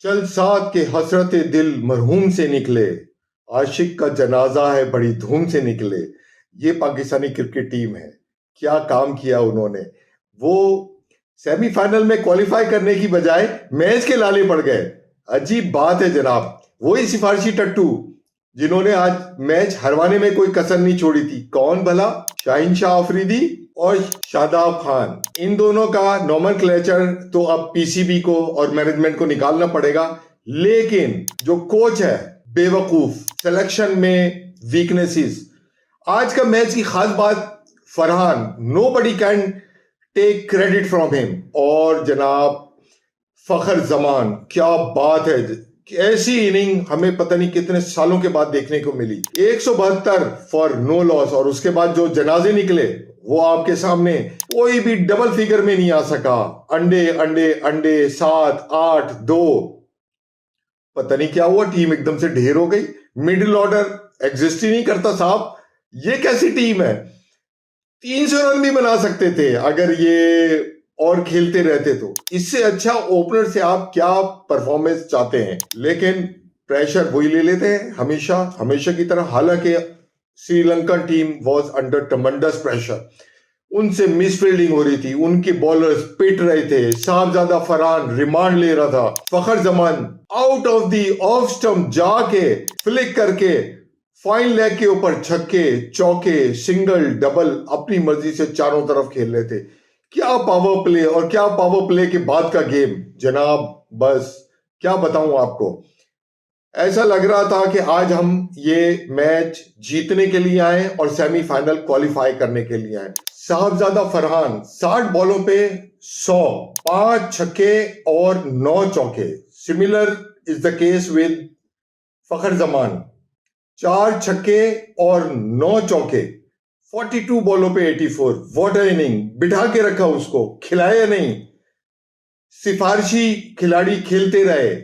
चल साथ के हसरत दिल मरहूम से निकले, आशिक का जनाजा है बड़ी धूम से निकले। ये पाकिस्तानी क्रिकेट टीम है। क्या काम किया उन्होंने। वो सेमीफाइनल में क्वालिफाई करने की बजाय मैच के लाले पड़ गए। अजीब बात है जनाब। वही सिफारशी टट्टू जिन्होंने आज मैच हरवाने में कोई कसर नहीं छोड़ी थी। कौन भला? शाहीन शाह अफरीदी और शादाब खान। इन दोनों का नॉमेनक्लेचर तो अब पीसीबी को और मैनेजमेंट को निकालना पड़ेगा। लेकिन जो कोच है बेवकूफ, सिलेक्शन में वीकनेसेस। आज का मैच की खास बात Farhan, nobody can take credit from him. और जनाब फखर जमान, क्या बात है। ऐसी इनिंग हमें पता नहीं कितने सालों के बाद देखने को मिली। 172 फॉर नो लॉस। और उसके बाद जो जनाजे निकले वो आपके सामने, कोई भी डबल फिगर में नहीं आ सका। अंडे अंडे अंडे 7 8 2। पता नहीं क्या हुआ, टीम एकदम से ढेर हो गई। मिडिल ऑर्डर एग्जिस्ट ही नहीं करता साहब। ये कैसी टीम है? 300 रन भी बना सकते थे अगर ये और खेलते रहते तो। इससे अच्छा ओपनर से आप क्या परफॉर्मेंस चाहते हैं। लेकिन प्रेशर वही ले लेते हैं हमेशा हमेशा की तरह। हालांकि Sri Lanka team was under tremendous pressure. उनसे मिसफील्डिंग हो रही थी, उनके बॉलर्स पिट रहे थे। साहबजादा फरहान रिमांड ले रहा था। Fakhar Zaman out of the off stump जाके फ्लिक करके फाइन लेग के ऊपर छक्के चौके सिंगल डबल अपनी मर्जी से चारों तरफ खेल रहे थे। क्या पावर प्ले, और क्या पावर प्ले के बाद का गेम जनाब। बस क्या बताऊं आपको। ऐसा लग रहा था कि आज हम ये मैच जीतने के लिए आए और सेमीफाइनल क्वालिफाई करने के लिए आए। साहबजादा फरहान 60 बॉलों पे 100, 5 छक्के और 9 चौके। Similar is the case with Fakhar Zaman, 4 छक्के और 9 चौके, 42 बॉलों पे 84। What inning. बिठा के रखा उसको, खिलाया नहीं। सिफारशी खिलाड़ी खेलते रहे।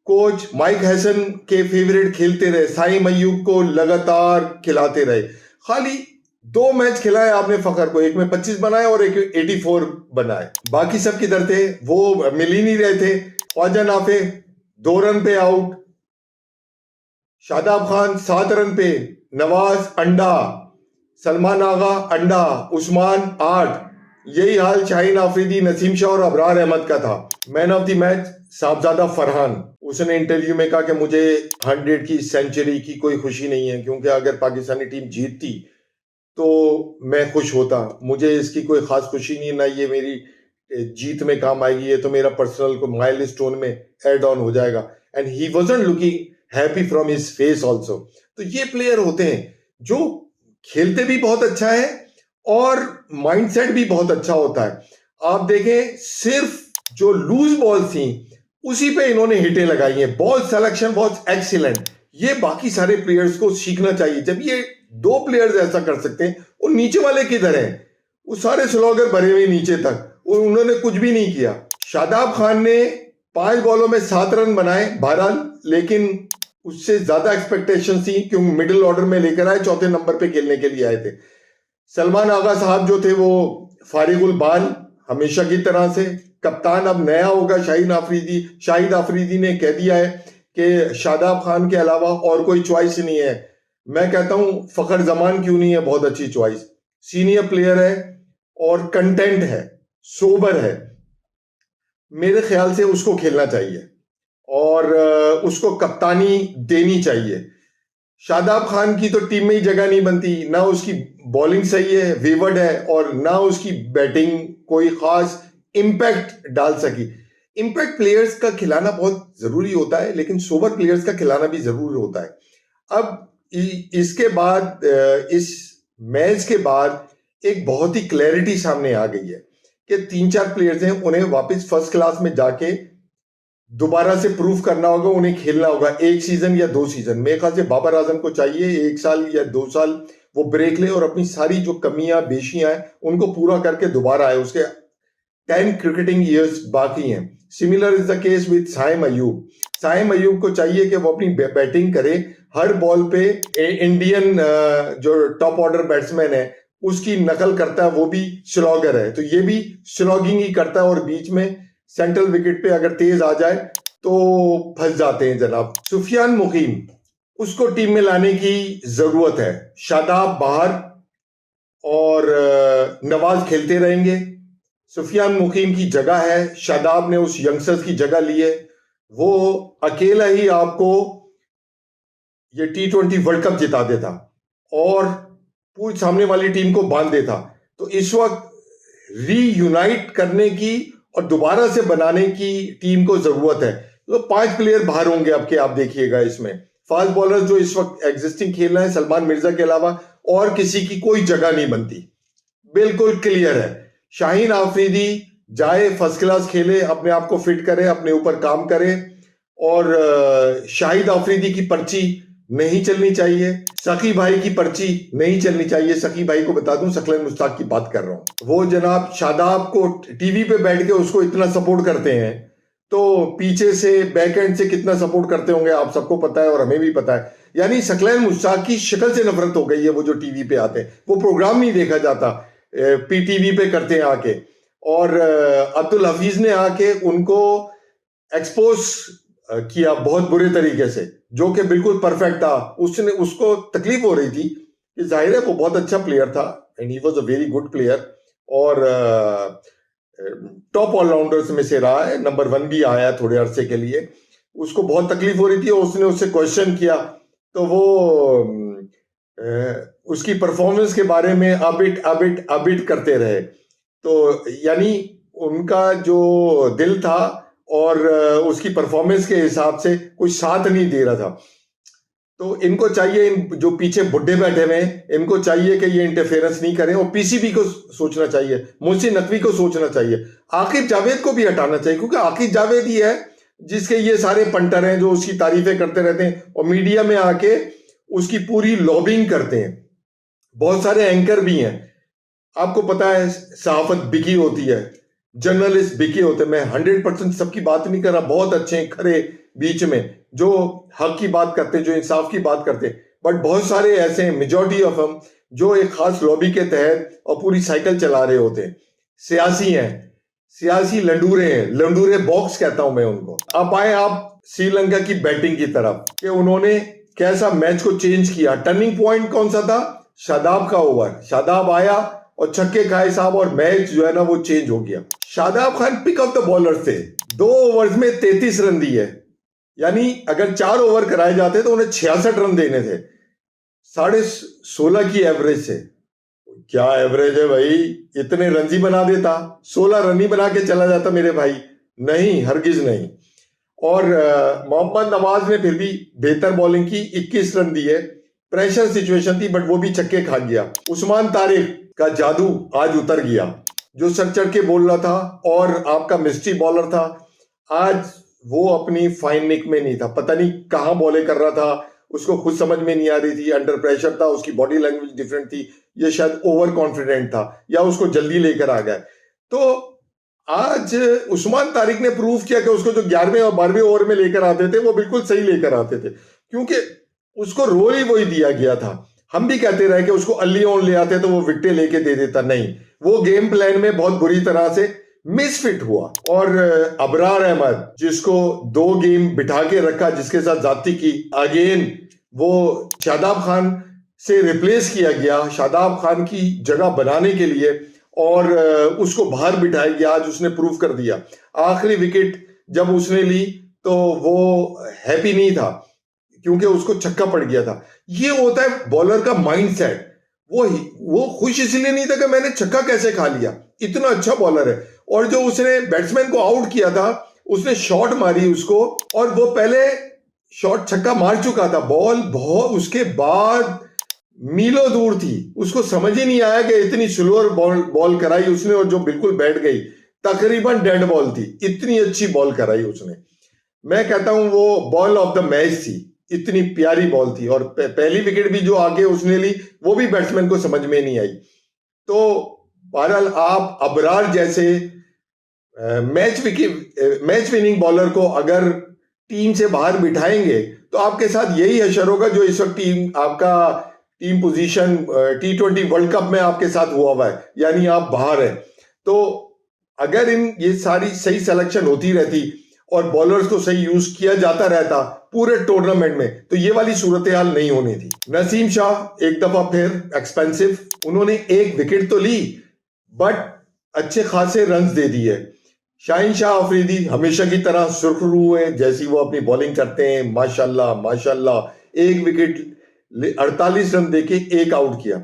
कोच माइक हैसन के फेवरेट खेलते रहे। साइम अय्यूब को लगातार खिलाते रहे। खाली 2 मैच खिलाए आपने फखर को, एक में 25 बनाए और एक 84 बनाए। बाकी सब किधर थे? वो मिल ही नहीं रहे थे। ख्वाजा नाफे 2 रन पे आउट, शादाब खान 7 रन पे, नवाज अंडा, सलमान आगा अंडा, उस्मान 8। यही हाल शाहीन आफरीदी, नसीम शाह और अबरार अहमद का था। Man of the match Sahibzada Farhan. उसने इंटरव्यू में कहा कि मुझे 100 की सेंचुरी की कोई खुशी नहीं है, क्योंकि अगर पाकिस्तानी टीम जीतती तो मैं खुश होता। मुझे इसकी कोई खास खुशी नहीं है, ना ये मेरी जीत में काम आएगी। ये तो मेरा पर्सनल को माइलस्टोन में एड ऑन हो जाएगा। And he wasn't looking happy from his face also. तो ये प्लेयर होते हैं जो खेलते भी बहुत अच्छा है और माइंडसेट भी बहुत अच्छा होता है। आप देखें, सिर्फ जो लूज बॉल थी उसी पे इन्होंने हिटें लगाई हैं। बॉल सिलेक्शन बहुत एक्सीलेंट। ये बाकी सारे प्लेयर्स को सीखना चाहिए। जब ये 2 प्लेयर्स ऐसा कर सकते हैं, और नीचे वाले किधर हैं? वो सारे स्लोगर भरे हुए नीचे तक, उन्होंने कुछ भी नहीं किया। शादाब खान ने 5 बॉलों में 7 रन बनाए बहरहाल, लेकिन उससे ज्यादा एक्सपेक्टेशन थी क्योंकि मिडिल ऑर्डर में लेकर आए, चौथे नंबर पे खेलने के लिए आए थे। सलमान आगा साहब जो थे वो फारिगुल बाल हमेशा की तरह से। कप्तान अब नया होगा शाहीन आफरीदी। शाहिद आफरीदी ने कह दिया है कि शादाब खान के अलावा और कोई चॉइस नहीं है। मैं कहता हूं फखर जमान क्यों नहीं है बहुत अच्छी चॉइस। सीनियर प्लेयर है और कंटेंट है, सोबर है। मेरे ख्याल से उसको खेलना चाहिए और उसको कप्तानी देनी चाहिए। शादाब खान की तो टीम में ही जगह नहीं बनती। ना उसकी बॉलिंग सही है, वेवर्ड है, और ना उसकी बैटिंग कोई खास इंपैक्ट डाल सकी। इंपैक्ट प्लेयर्स का खिलाना बहुत जरूरी होता है, लेकिन सोबर प्लेयर्स का खिलाना भी जरूरी होता है। अब इसके बाद, इस मैच के बाद एक बहुत ही क्लैरिटी सामने आ गई है कि 3-4 प्लेयर्स हैं, उन्हें वापस फर्स्ट क्लास में जाके दोबारा से प्रूफ करना होगा, उन्हें खेलना होगा। 1 सीजन या 2 सीजन। मेरे ख्याल से बाबर आजम को चाहिए 1 साल या 2 साल वो ब्रेक ले और अपनी सारी जो कमियां बेशियां हैं उनको पूरा करके दोबारा आए। उसके 10 क्रिकेटिंग ईयर्स बाकी हैं। Similar is the case with Saim Ayub. Saim Ayub को चाहिए कि वो अपनी बैटिंग करे। हर बॉल पे इंडियन जो टॉप ऑर्डर बैट्समैन है उसकी नकल करता है। वो भी स्लॉगर है, तो ये भी स्लॉगिंग ही करता है, और बीच में सेंट्रल विकेट पे अगर तेज आ जाए तो फंस जाते हैं जनाब। सुफियान मुकीम, उसको टीम में लाने की जरूरत है। शादाब बाहर और नवाज खेलते रहेंगे। सुफियान मुकीम की जगह है, शादाब ने उस यंगस्टर्स की जगह ली है। वो अकेला ही आपको ये T20 वर्ल्ड कप जिता देता और पूरी सामने वाली टीम को बांध देता। तो इस वक्त रीयूनाइट करने की और दोबारा से बनाने की टीम को जरूरत है। तो 5 प्लेयर बाहर होंगे आपके, आप देखिएगा इसमें। फास्ट बॉलर जो इस वक्त एग्जिस्टिंग खेल रहे हैं, सलमान मिर्जा के अलावा और किसी की कोई जगह नहीं बनती, बिल्कुल क्लियर है। शाहीन आफरीदी जाए, फर्स्ट क्लास खेले, अपने आप को फिट करे, अपने ऊपर काम करे। और शाहिद आफरीदी की पर्ची नहीं चलनी चाहिए, सकी भाई की पर्ची नहीं चलनी चाहिए। सकी भाई को बता दूं, सकलन मुश्ताक की बात कर रहा हूं। वो जनाब शादाब को टीवी पे बैठ के उसको इतना सपोर्ट करते हैं, तो पीछे से बैक एंड से कितना सपोर्ट करते होंगे आप सबको पता है और हमें भी पता है। यानी सकलन मुश्ताक की शक्ल से नफरत हो गई है। वो जो टीवी पे आते हैं, वो प्रोग्राम नहीं देखा जाता, पीटीवी पे करते हैं आके। और अब्दुल हफीज ने आके उनको एक्सपोज किया बहुत बुरे तरीके से, जो कि बिल्कुल परफेक्ट था। उसको तकलीफ हो रही थी कि जाहिर है वो बहुत अच्छा प्लेयर था, and he was a very good player और टॉप ऑलराउंडर्स में से रहा है, नंबर 1 भी आया थोड़े अरसे के लिए। उसको बहुत तकलीफ हो रही थी और उसने उससे क्वेश्चन किया, तो वो उसकी परफॉर्मेंस के बारे में अबिट करते रहे। तो यानी उनका जो दिल था और उसकी परफॉर्मेंस के हिसाब से कोई साथ नहीं दे रहा था। तो इनको चाहिए, इन जो पीछे बुड्ढे बैठे हुए हैं, इनको चाहिए कि ये इंटरफेरेंस नहीं करें। और पीसीबी को सोचना चाहिए, मोहसिन नकवी को सोचना चाहिए, आकिब जावेद को भी हटाना चाहिए, क्योंकि आकिब जावेद ही है जिसके ये सारे पंटर हैं जो उसकी तारीफें करते रहते हैं और मीडिया में आके उसकी पूरी लॉबिंग करते हैं। बहुत सारे एंकर भी हैं, आपको पता है सहाफत बिकी होती है, जर्नलिस्ट बिके होते हैं। मैं 100% सबकी बात नहीं कर रहा, बहुत अच्छे खरे बीच में जो हक की बात करते, जो इंसाफ की बात करते, बट बहुत सारे ऐसे हैं, मेजॉरिटी ऑफ हम, जो एक खास लॉबी के तहत और पूरी साइकिल चला रहे होते हैं। सियासी हैं, सियासी लंडूरे हैं, लंडूरे बॉक्स कहता हूं मैं उनको। अब आए आप श्रीलंका की बैटिंग की तरफ कि उन्होंने कैसा मैच को चेंज किया। टर्निंग पॉइंट कौन सा था? शादाब का ओवर, शादाब आया और छक्के खाए साहब और मैच जो है ना वो चेंज हो गया। Shadab Khan pick of the bowler थे, 2 ओवर्स में 33 रन दिए, यानी अगर 4 ओवर कराए जाते तो उन्हें 66 रन देने थे, 16.5 की एवरेज से। क्या एवरेज है भाई, इतने रन ही बना देता, 16 रन ही बना के चला जाता मेरे भाई, नहीं, हरगिज नहीं। और मोहम्मद नवाज ने फिर भी बेहतर बॉलिंग की, 21 रन दिए, प्रेशर सिचुएशन थी बट वो भी छक्के खा गया। उस्मान तारिक का जादू आज उतर गया, जो सर चढ़ के बोल रहा था और आपका मिस्ट्री बॉलर था, आज वो अपनी फाइन निक में नहीं था, पता नहीं कहां बॉले कर रहा था, उसको खुद समझ में नहीं आ रही थी, अंडर प्रेशर था, उसकी बॉडी लैंग्वेज डिफरेंट थी, ये शायद ओवर कॉन्फिडेंट था या उसको जल्दी लेकर आ गया। तो आज उस्मान तारिक ने प्रूव किया कि उसको जो 11वें और 12वें ओवर में लेकर आते थे वो बिल्कुल सही लेकर आते थे, क्योंकि उसको रोल ही वही दिया गया था। हम भी कहते रहे कि उसको अर्ली ऑन ले आते तो वो विकेटें लेके दे देता, नहीं, वो गेम प्लान में बहुत बुरी तरह से मिसफिट हुआ। और अबरार अहमद, जिसको 2 गेम बिठा के रखा, जिसके साथ जाती की, अगेन वो शादाब खान से रिप्लेस किया गया, शादाब खान की जगह बनाने के लिए, और उसको बाहर बिठाया गया। आज उसने प्रूव कर दिया। आखिरी विकेट जब उसने ली तो वो हैप्पी नहीं था, क्योंकि उसको छक्का पड़ गया था। ये होता है बॉलर का माइंडसेट। वो खुश इसलिए नहीं था कि मैंने छक्का कैसे खा लिया, इतना अच्छा बॉलर है। और जो उसने बैट्समैन को आउट किया था, उसने शॉट मारी उसको, और वो पहले शॉट छक्का मार चुका था, बॉल बहुत उसके बाद मीलों दूर थी, उसको समझ ही नहीं आया कि इतनी स्लोअर बॉल कराई उसने, और जो बिल्कुल बैठ गई, तकरीबन डेड बॉल थी, इतनी अच्छी बॉल कराई उसने। मैं कहता हूं वो बॉल ऑफ द मैच थी, इतनी प्यारी बॉल थी। और पहली विकेट भी जो आगे उसने ली वो भी बैट्समैन को समझ में नहीं आई। तो बहरहाल आप अबरार जैसे मैच विनिंग बॉलर को अगर टीम से बाहर बिठाएंगे तो आपके साथ यही हशर होगा जो इस वक्त team position T20 world cup में आपके साथ हुआ है, यानी आप बाहर हैं। तो अगर ये सारी सही सिलेक्शन होती रहती और बॉलर्स को सही यूज किया जाता रहता पूरे टूर्नामेंट में, तो ये वाली सूरत हाल नहीं होनी थी। नसीम शाह एक दफा फिर एक्सपेंसिव, उन्होंने एक विकेट तो ली बट अच्छे खासे रन दे दिए। शाहीन शाह अफरीदी हमेशा की तरह सुरखरू हुए, जैसी वो अपनी बॉलिंग करते हैं माशाल्लाह माशाल्लाह, एक विकेट 48 रन देके एक आउट किया।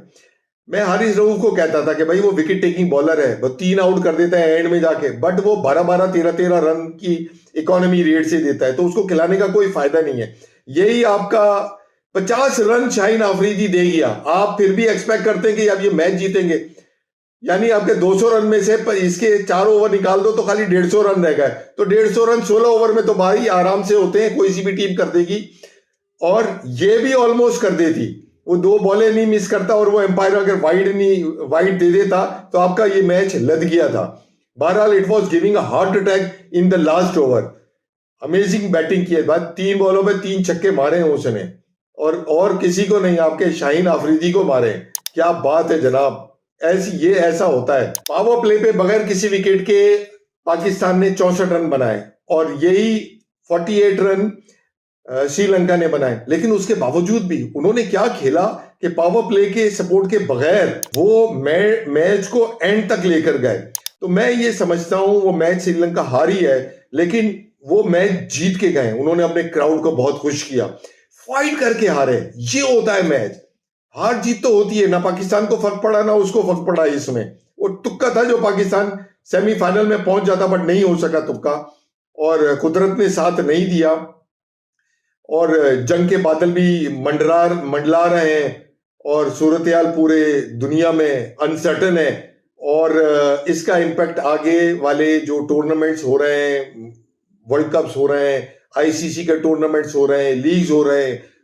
मैं हारिस रऊफ को कहता था कि भाई वो विकेट टेकिंग बॉलर है, वो 3 आउट कर देता है एंड में जाके, बट वो 12-12 13-13 रन की इकोनॉमी रेट से देता है, तो उसको खिलाने का कोई फायदा नहीं है। यही आपका 50 रन शाहीन अफरीदी दे गया, आप फिर भी एक्सपेक्ट करते हैं कि अब ये मैच जीतेंगे, यानी आपके 200 रन में से इसके 4 ओवर निकाल दो तो खाली 150 रन रह गए, तो 150 रन 16 ओवर में तो भाई आराम से होते हैं, कोई सी भी टीम कर देगी। और ये भी ऑलमोस्ट कर देती, वो 2 बॉलें नहीं मिस करता, और वो एम्पायर अगर वाइड दे देता तो आपका ये मैच लद गया था। बहरहाल it was giving a heart attack in the last over. Amazing batting की है, बाद 3 बॉलों में 3 छक्के मारे हैं उसने, और किसी को नहीं, आपके शाहीन अफरीदी को मारे। क्या बात है जनाब, ऐसा होता है। पावर प्ले पे बगैर किसी विकेट के पाकिस्तान ने 64 रन बनाए, और यही 48 रन श्रीलंका ने बनाए, लेकिन उसके बावजूद भी उन्होंने क्या खेला कि पावर प्ले के सपोर्ट के बगैर वो मैच को एंड तक लेकर गए। तो मैं ये समझता हूं वो मैच श्रीलंका हारी है, लेकिन वो मैच जीत के गए, उन्होंने अपने क्राउड को बहुत खुश किया, फाइट करके हारे। ये होता है मैच, हार जीत तो होती है, ना पाकिस्तान को फर्क पड़ा ना उसको फर्क पड़ा। इसमें वो तुक्का था जो पाकिस्तान सेमीफाइनल में पहुंच जाता, बट नहीं हो सका तुक्का, और कुदरत ने साथ नहीं दिया, और जंग के बादल भी मंडला रहे हैं, और सूरत हाल पूरे दुनिया में अनसर्टन है, और इसका इम्पैक्ट आगे वाले जो टूर्नामेंट्स हो रहे हैं, वर्ल्ड कप्स हो रहे हैं, आईसीसी के टूर्नामेंट्स हो रहे हैं, लीग्स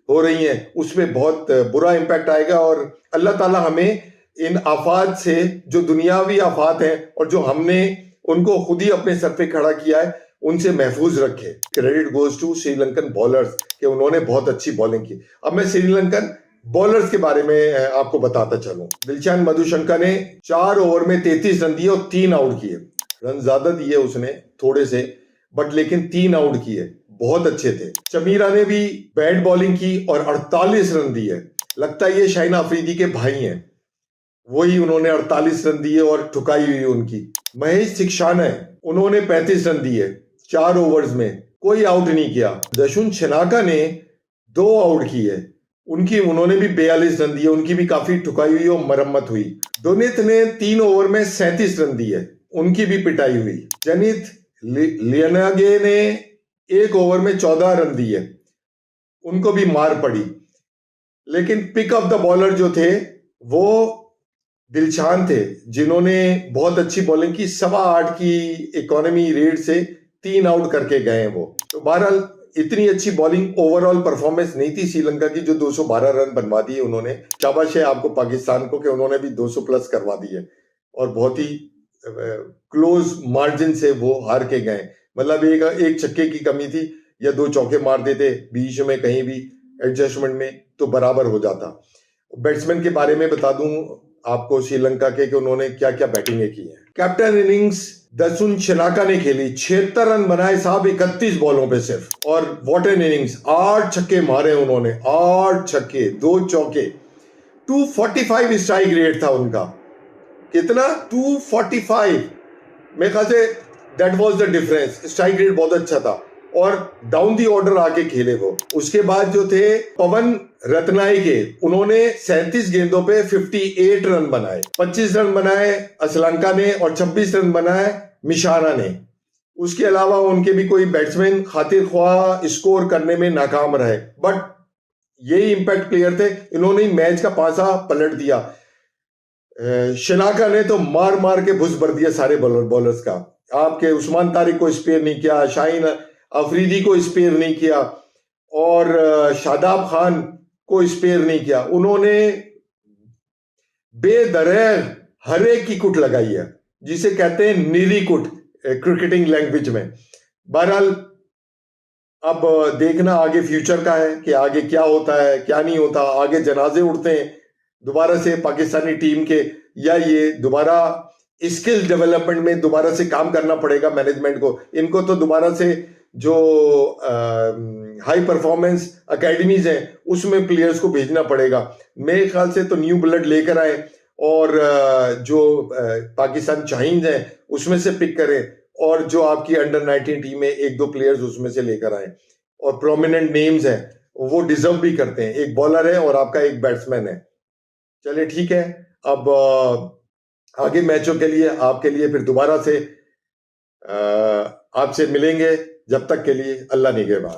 हो रही हैं, उसमें बहुत बुरा इम्पैक्ट आएगा। और अल्लाह ताला हमें इन आफात से, जो दुनियावी आफात हैं और जो हमने उनको खुद ही अपने सर पे खड़ा किया है, उनसे महफूज रखे। Credit goes to Sri Lankan bowlers कि उन्होंने बहुत अच्छी बॉलिंग की। अब मैं श्रीलंकन बॉलर्स के बारे में आपको बताता चलूं। दिलशान मधुशंका ने 4 ओवर में 33 रन दिए और 3 आउट किए। रन ज्यादा दिए उसने थोड़े से, बट लेकिन 3 आउट किए, बहुत अच्छे थे। चमीरा ने भी बैट बॉलिंग की और 48 रन दिए। लगता है ये शाहीन अफरीदी के भाई हैं, वही उन्होंने 48 रन दिए और ठुकाई हुई उनकी। महेश सिक्शाना है, उन्होंने 35 रन दिए 4 ओवर्स में, कोई आउट नहीं किया। दशुन शनाका ने 2 आउट किए, उन्होंने भी 42 रन दिए, उनकी भी काफी ठुकाई हुई और मरम्मत हुई। दोनित ने 3 ओवर में 37 रन दिए, उनकी भी पिटाई हुई। जनित लियनागे ने 1 ओवर में 14 रन दिए, उनको भी मार पड़ी। लेकिन पिक ऑफ द बॉलर जो थे वो दिलशान थे, जिन्होंने बहुत अच्छी बॉलिंग की, 8.25 की इकोनॉमी रेट से 3 आउट करके गए वो। तो बहरहाल इतनी अच्छी बॉलिंग ओवरऑल परफॉर्मेंस नहीं थी श्रीलंका की, जो 212 रन बनवा दिए उन्होंने। शाबाश है आपको पाकिस्तान को कि उन्होंने भी 200 प्लस करवा दिए, और बहुत ही क्लोज मार्जिन से वो हार के गए। मतलब एक छक्के की कमी थी, या 2 चौके मार देते बीच में कहीं भी एडजस्टमेंट में तो बराबर हो जाता। बैट्समैन के बारे में बता दूं आपको श्रीलंका के कि उन्होंने क्या क्या बैटिंगें की हैं। कैप्टन इनिंग्स दसुन शनाका ने खेली, 76 रन बनाए साहब 31 बॉलों पे सिर्फ, और व्हाट एन इनिंग्स, 8 छक्के मारे उन्होंने, 8 छक्के 2 चौके। 245 स्ट्राइक रेट था उनका, कितना 245, मेरे ख्याल say that was the difference. Strike rate बहुत अच्छा था, और डाउन दी ऑर्डर आके खेले वो। उसके बाद जो थे पवन रत्नायके, उन्होंने 37 गेंदों पे 58 रन बनाए। 25 रन बनाए श्रीलंका ने और 26 रन बनाए मिशारा ने। उसके अलावा उनके भी कोई बैट्समैन खातिर ख्वाह स्कोर करने में नाकाम रहे, बट यही इंपैक्ट प्लेयर थे, इन्होंने मैच का पासा पलट दिया। शनाका ने तो मार मार के भुस भर दिया सारे बॉलर्स का। आपके उस्मान तारिक को स्पेयर नहीं किया, शाहीन अफरीदी को स्पेयर नहीं किया, और शादाब खान को स्पेयर नहीं किया। उन्होंने बेदरैग हरे की कुट लगाई है, जिसे कहते हैं नीली कुट क्रिकेटिंग लैंग्वेज में। बहरहाल अब देखना आगे फ्यूचर का है कि आगे क्या होता है क्या नहीं होता। आगे जनाजे उठते हैं दोबारा से पाकिस्तानी टीम के, या ये दोबारा स्किल डेवलपमेंट में दोबारा से काम करना पड़ेगा मैनेजमेंट को। इनको तो दोबारा से जो हाई परफॉर्मेंस एकेडमीज हैं उसमें प्लेयर्स को भेजना पड़ेगा। मेरे ख्याल से तो न्यू ब्लड लेकर आए और जो पाकिस्तान चाइंज हैं उसमें से पिक करें, और जो आपकी अंडर 19 टीम है एक दो प्लेयर्स उसमें से लेकर आए, और प्रोमिनेंट नेम्स हैं वो डिजर्व भी करते हैं। एक बॉलर है और आपका एक बैट्समैन है। चलिए ठीक है, अब आगे मैचों के लिए आपके लिए फिर दोबारा से आपसे मिलेंगे। जब तक के लिए अल्लाह निगहबान।